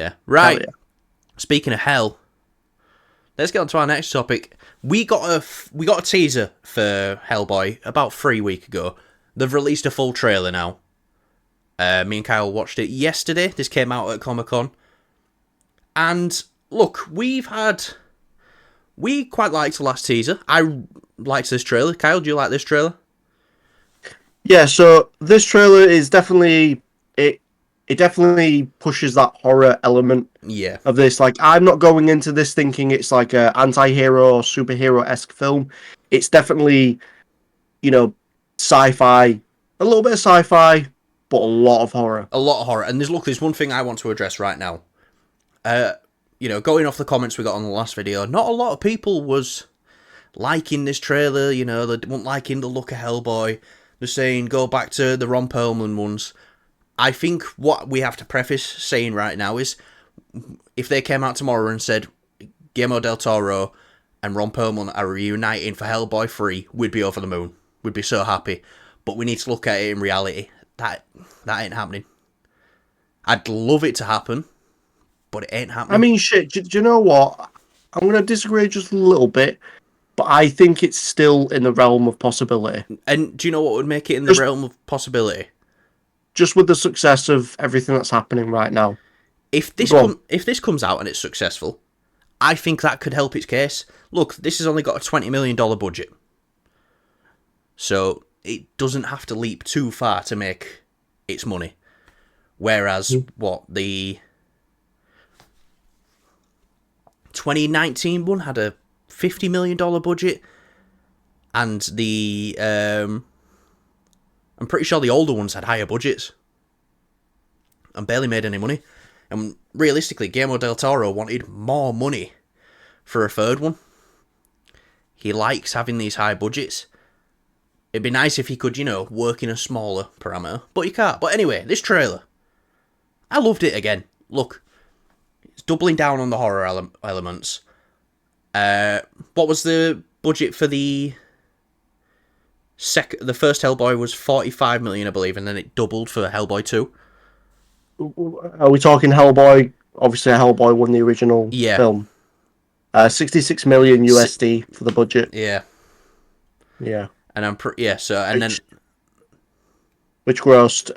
Yeah. Right. Hell yeah. Speaking of hell, let's get on to our next topic. We got a teaser for Hellboy about 3 weeks ago. They've released a full trailer now. Me and Kyle watched it yesterday. This came out at Comic-Con. And look, we quite liked the last teaser. I liked this trailer. Kyle, do you like this trailer? Yeah, so this trailer is definitely it definitely pushes that horror element Yeah. of this. Like, I'm not going into this thinking it's like a anti-hero or superhero-esque film. It's definitely, sci-fi, a little bit of sci-fi, but a lot of horror. A lot of horror. And there's one thing I want to address right now. Going off the comments we got on the last video, not a lot of people was liking this trailer. They weren't liking the look of Hellboy. They're saying go back to the Ron Perlman ones. I think what we have to preface saying right now is, if they came out tomorrow and said Guillermo del Toro and Ron Perlman are reuniting for Hellboy 3, we'd be over the moon. We'd be so happy. But we need to look at it in reality. That ain't happening. I'd love it to happen, but it ain't happening. I mean, shit, do you know what? I'm going to disagree just a little bit, but I think it's still in the realm of possibility. And do you know what would make it in the realm of possibility? Just with the success of everything that's happening right now. If this comes out and it's successful, I think that could help its case. Look, this has only got a $20 million budget. So it doesn't have to leap too far to make its money. Whereas, the 2019 one had a $50 million budget, and I'm pretty sure the older ones had higher budgets and barely made any money. And realistically, Guillermo del Toro wanted more money for a third one. He likes having these high budgets. It'd be nice if he could, work in a smaller parameter, but he can't. But anyway, this trailer, I loved it again. Look, it's doubling down on the horror elements. What was the budget for the first Hellboy? Was 45 million, I believe, and then it doubled for Hellboy 2. Are we talking Hellboy? Obviously, Hellboy won the original film. 66 million USD for the budget. Yeah. Yeah. And which grossed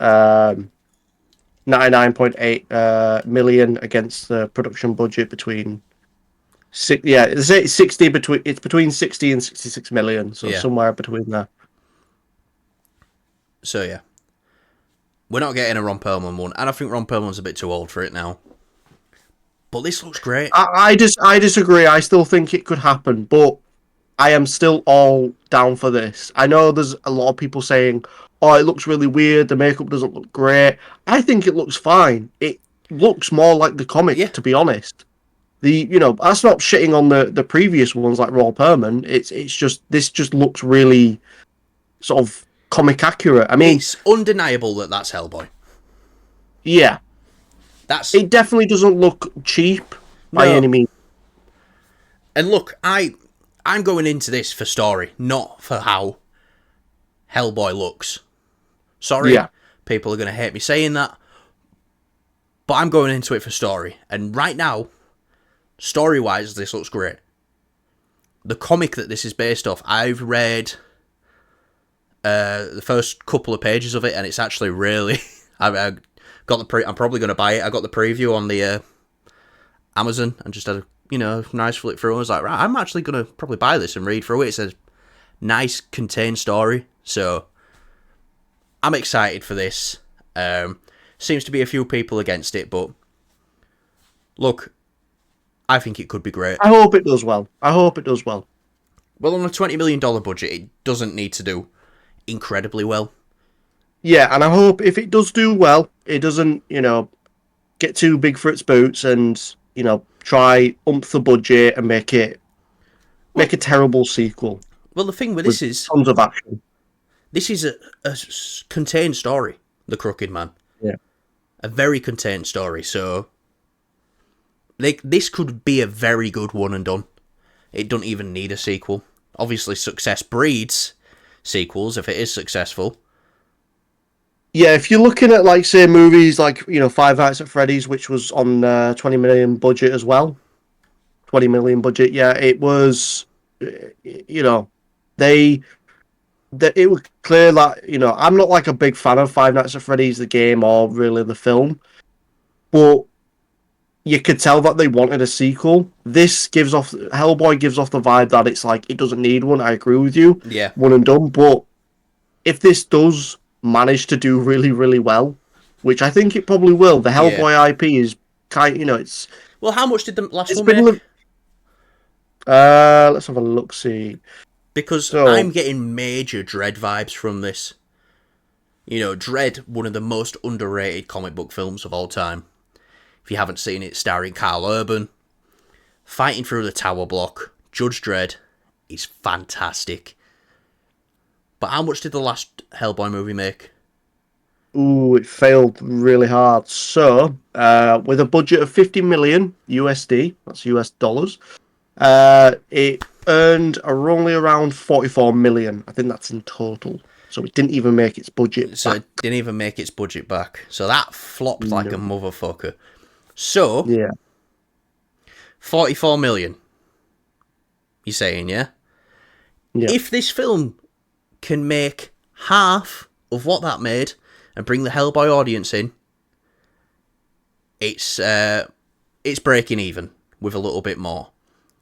99.8 million against the production budget between it's 60 between 60 and 66 million, so somewhere between there. So yeah, we're not getting a Ron Perlman one, and I think Ron Perlman's a bit too old for it now. But this looks great. I disagree. I still think it could happen, but I am still all down for this. I know there's a lot of people saying, "Oh, it looks really weird. The makeup doesn't look great." I think it looks fine. It looks more like the comic, to be honest. That's not shitting on the previous ones like Ron Perlman. It's just this just looks really sort of comic accurate. I mean, it's undeniable that that's Hellboy. Yeah, it definitely doesn't look cheap by any means. And look, I'm going into this for story, not for how Hellboy looks. Sorry, people are going to hate me saying that, but I'm going into it for story. And right now, story-wise, this looks great. The comic that this is based off, I've read the first couple of pages of it, and it's actually really... I got the I'm probably going to buy it. I got the preview on the Amazon and just had a nice flick through. I was like, right, I'm actually going to probably buy this and read through it. It's a nice, contained story. So, I'm excited for this. Seems to be a few people against it, but look, I think it could be great. I hope it does well. Well, on a $20 million budget, it doesn't need to do incredibly well. Yeah, and I hope if it does do well, it doesn't, get too big for its boots and, try the budget and make a terrible sequel. Well, the thing with this is tons of action. This is a contained story, The Crooked Man. Yeah. A very contained story, so this could be a very good one and done. It doesn't even need a sequel. Obviously, success breeds sequels if it is successful. Yeah, if you're looking at like say movies like Five Nights at Freddy's, which was on 20 million budget as well, 20 million budget. Yeah, it was. You know, they it was clear that I'm not like a big fan of Five Nights at Freddy's the game or really the film, but you could tell that they wanted a sequel. This gives off Hellboy gives off the vibe that it's like it doesn't need one. I agree with you, Yeah. one and done. But if this does manage to do really really well, which I think it probably will, the Yeah. Hellboy IP is it's Well, how much did the last it's one been. make? Let's have a look. See, Because so I'm getting major Dread vibes from this. Dread, one of the most underrated comic book films of all time. If you haven't seen it, starring Carl Urban, fighting through the tower block, Judge Dredd is fantastic. But how much did the last Hellboy movie make? ooh, it failed really hard. So, with a budget of 50 million USD, that's US dollars, it earned only around 44 million. I think that's in total. So it didn't even make its budget So back. it didn't even make its budget back. So that flopped like a No. motherfucker. So, Yeah. 44 million. You're saying, yeah? Yeah. If this film can make half of what that made and bring the Hellboy audience in, it's breaking even with a little bit more.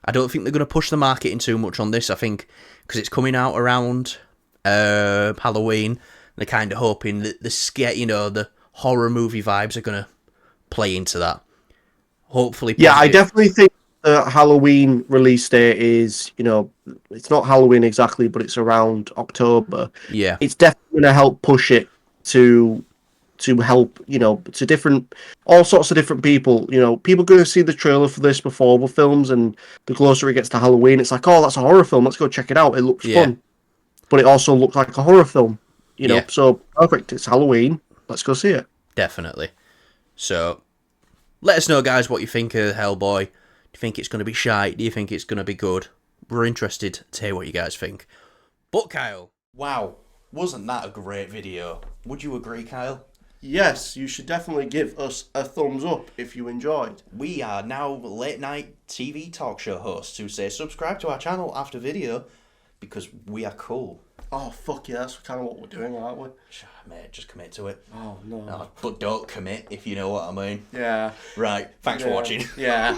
I don't think they're going to push the marketing too much on this. I think because it's coming out around Halloween, they're kind of hoping that the horror movie vibes are going to play into that. Hopefully, Yeah, I positive. definitely think the Halloween release date is, it's not Halloween exactly, but it's around October. Yeah, It's definitely going to help push it to help, to different, all sorts of different people. People going to see the trailer for this before the films, and the closer it gets to Halloween, it's like, oh, that's a horror film. Let's go check it out. It looks yeah, fun, but it also looks like a horror film. yeah, So perfect. It's Halloween. Let's go see it. definitely. So, let us know, guys, what you think of Hellboy. Do you think it's going to be shite? Do you think it's going to be good? We're interested to hear what you guys think. But, Kyle, wow, wasn't that a great video? Would you agree, Kyle? Yes, you should definitely give us a thumbs up if you enjoyed. We are now late night TV talk show hosts who say subscribe to our channel after video because we are cool. Oh, fuck yeah, that's kind of what we're doing, aren't we? Mate, just commit to it. Oh, no. No, but don't commit, if you know what I mean. Yeah. Right, thanks for watching. Yeah.